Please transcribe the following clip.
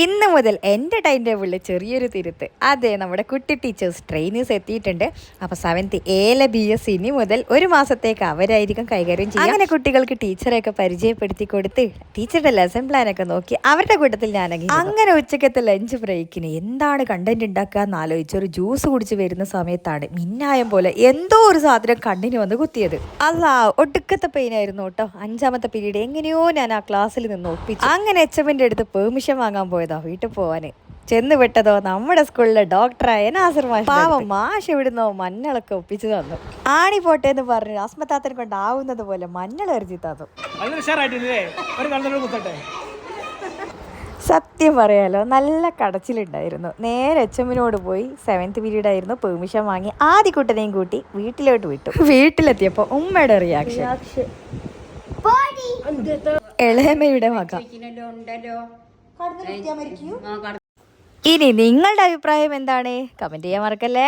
ഇന്ന് മുതൽ എൻ്റെ ടൈം ടേബിളിൽ ചെറിയൊരു തിരുത്ത്. അതെ, നമ്മുടെ കുട്ടി ടീച്ചേഴ്സ് ട്രെയിനേഴ്സ് എത്തിയിട്ടുണ്ട്. അപ്പോൾ 7th A BS ഇനി മുതൽ ഒരു മാസത്തേക്ക് അവരായിരിക്കും കൈകാര്യം ചെയ്യുക. അങ്ങനെ കുട്ടികൾക്ക് ടീച്ചറെയൊക്കെ പരിചയപ്പെടുത്തി കൊടുത്ത് ടീച്ചറുടെ ലെസൺ പ്ലാനൊക്കെ നോക്കി അവരുടെ കൂട്ടത്തിൽ ഞാനെങ്കിൽ അങ്ങനെ ഉച്ചക്കത്തെ ലഞ്ച് ബ്രേക്കിന് എന്താണ് കണ്ടന്റ് ഉണ്ടാക്കുക എന്നാലോചിച്ച് ഒരു ജ്യൂസ് കുടിച്ച് വരുന്ന സമയത്താണ് മിന്നായം പോലെ എന്തോ ഒരു സാധനം കണ്ണിന് വന്ന് കുത്തിയത്. അല്ലാ, ഒടുക്കത്തെ പെയിനായിരുന്നു കേട്ടോ. 5ാമത്തെ പീരീഡ് എങ്ങനെയോ ഞാൻ ആ ക്ലാസ്സിൽ നിന്ന് ഒപ്പിച്ചു. അങ്ങനെ HMന്റെ അടുത്ത് പെർമിഷൻ വാങ്ങാൻ പോയതാ വീട്ടിൽ പോവാന്. ചെന്ന് വിട്ടതോ നമ്മുടെ സ്കൂളിലെ ഡോക്ടറായ നാസർ മാഷ്. പാവം മാഷ് എവിടുന്നോ മഞ്ഞളൊക്കെ ഒപ്പിച്ചു തന്നു. ആണി പോട്ടെ എന്ന് പറഞ്ഞു അസ്മത്താത്തനെ കൊണ്ടാവുന്നത് പോലെ മഞ്ഞൾ എറിഞ്ഞി തന്നു. സത്യം പറയാലോ, നല്ല കടച്ചിലുണ്ടായിരുന്നു. നേരെ HMനോട് പോയി 7th പീരീഡ് ആയിരുന്നു, പെർമിഷൻ വാങ്ങി ആദ്യക്കുട്ടനെയും കൂട്ടി വീട്ടിലോട്ട് വിട്ടു. വീട്ടിലെത്തിയപ്പോൾ ഉമ്മയുടെ റിയാക്ഷൻ, ഇളയമ്മയുടെ മക. ഇനി നിങ്ങളുടെ അഭിപ്രായം എന്താണ്? കമന്റ് ചെയ്യാൻ മറക്കല്ലേ.